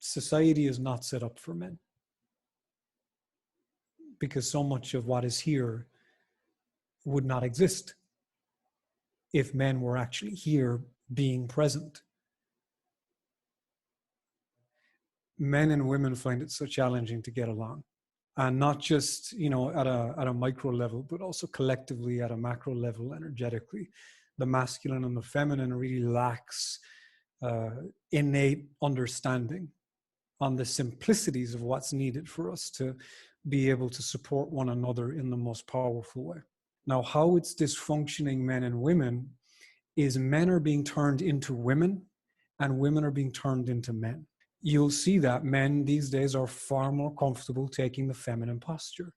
society is not set up for men, because so much of what is here would not exist if men were actually here being present. Men and women find it so challenging to get along, and not just, you know, at a micro level, but also collectively at a macro level, energetically. The masculine and the feminine really lacks innate understanding on the simplicities of what's needed for us to be able to support one another in the most powerful way. Now, how it's dysfunctioning men and women is men are being turned into women and women are being turned into men. You'll see that men these days are far more comfortable taking the feminine posture,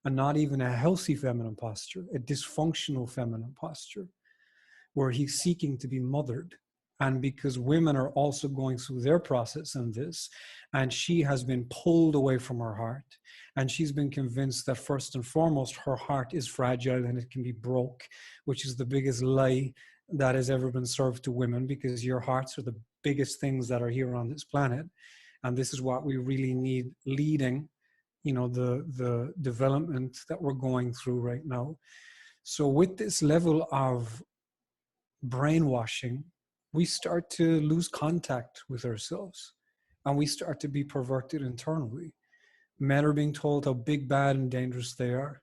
and not even a healthy feminine posture, a dysfunctional feminine posture, where he's seeking to be mothered. And because women are also going through their process in this, and she has been pulled away from her heart, and she's been convinced that first and foremost, her heart is fragile and it can be broke, which is the biggest lie that has ever been served to women, because your hearts are the biggest things that are here on this planet. And this is what we really need leading, you know, the development that we're going through right now. So with this level of brainwashing, we start to lose contact with ourselves and we start to be perverted internally. Men are being told how big, bad, and dangerous they are.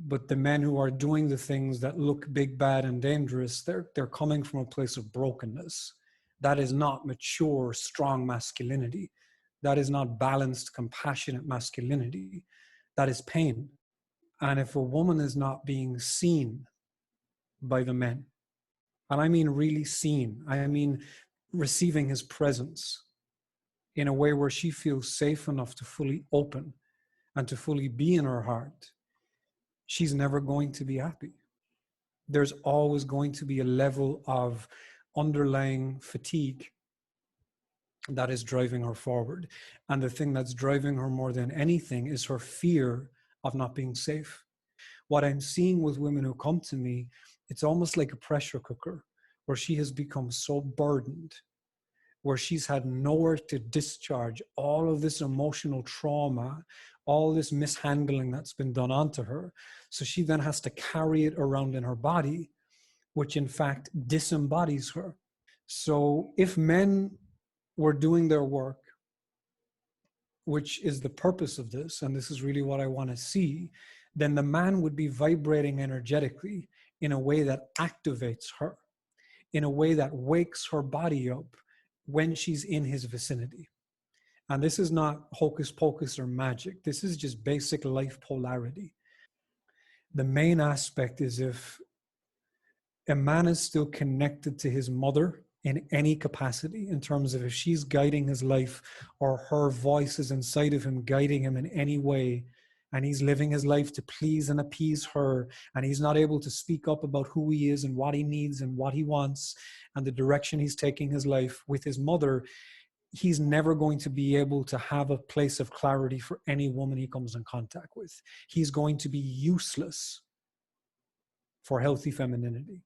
But the men who are doing the things that look big, bad, and dangerous, they're coming from a place of brokenness. That is not mature, strong masculinity. That is not balanced, compassionate masculinity. That is pain. And if a woman is not being seen by the men, and I mean really seen, I mean receiving his presence in a way where she feels safe enough to fully open and to fully be in her heart, she's never going to be happy. There's always going to be a level of underlying fatigue that is driving her forward. And the thing that's driving her more than anything is her fear of not being safe. What I'm seeing with women who come to me, it's almost like a pressure cooker, where she has become so burdened, where she's had nowhere to discharge all of this emotional trauma, all this mishandling that's been done onto her. So she then has to carry it around in her body, which in fact disembodies her. So if men were doing their work, which is the purpose of this, and this is really what I want to see, then the man would be vibrating energetically in a way that activates her, in a way that wakes her body up when she's in his vicinity. And this is not hocus pocus or magic. This is just basic life polarity. The main aspect is if a man is still connected to his mother in any capacity, in terms of if she's guiding his life or her voice is inside of him guiding him in any way, and he's living his life to please and appease her, and he's not able to speak up about who he is and what he needs and what he wants and the direction he's taking his life with his mother, he's never going to be able to have a place of clarity for any woman he comes in contact with. He's going to be useless for healthy femininity,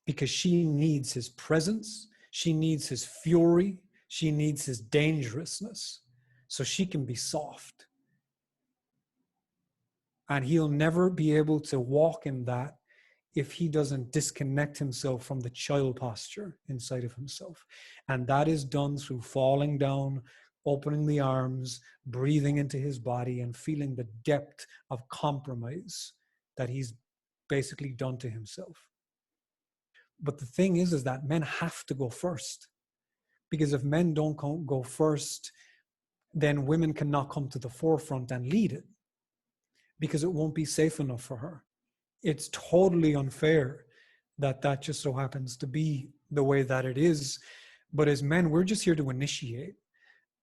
because she needs his presence, she needs his fury, she needs his dangerousness, so she can be soft. And he'll never be able to walk in that if he doesn't disconnect himself from the child posture inside of himself. And that is done through falling down, opening the arms, breathing into his body, and feeling the depth of compromise that he's basically done to himself. But the thing is that men have to go first. Because if men don't go first, then women cannot come to the forefront and lead it, because it won't be safe enough for her. It's totally unfair that that just so happens to be the way that it is. But as men, we're just here to initiate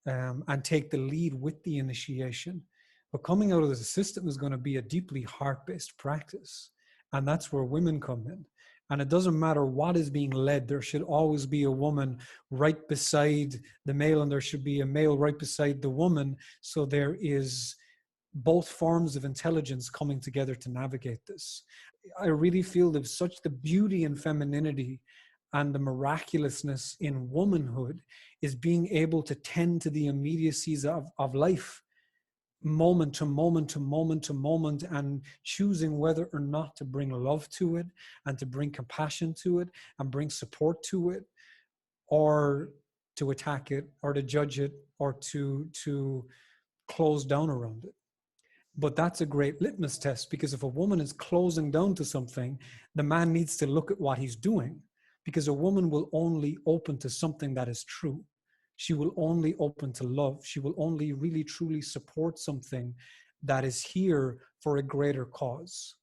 and take the lead with the initiation. But coming out of the system is going to be a deeply heart-based practice. And that's where women come in. And it doesn't matter what is being led. There should always be a woman right beside the male, and there should be a male right beside the woman. So there is both forms of intelligence coming together to navigate this. I really feel there's such the beauty in femininity and the miraculousness in womanhood is being able to tend to the immediacies of life, moment to moment to moment to moment, and choosing whether or not to bring love to it, and to bring compassion to it, and bring support to it, or to attack it, or to judge it, or to close down around it. But that's a great litmus test, because if a woman is closing down to something, the man needs to look at what he's doing, because a woman will only open to something that is true. She will only open to love. She will only really truly support something that is here for a greater cause.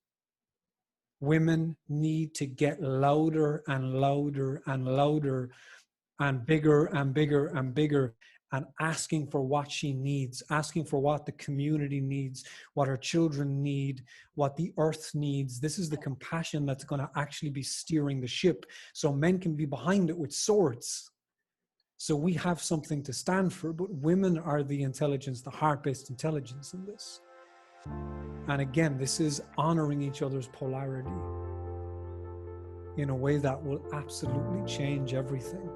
Women need to get louder and louder and louder and bigger and bigger and bigger, and asking for what she needs, asking for what the community needs, what her children need, what the earth needs. This is the compassion that's going to actually be steering the ship, so men can be behind it with swords. So we have something to stand for, but women are the intelligence, the heart-based intelligence in this. And again, this is honoring each other's polarity in a way that will absolutely change everything.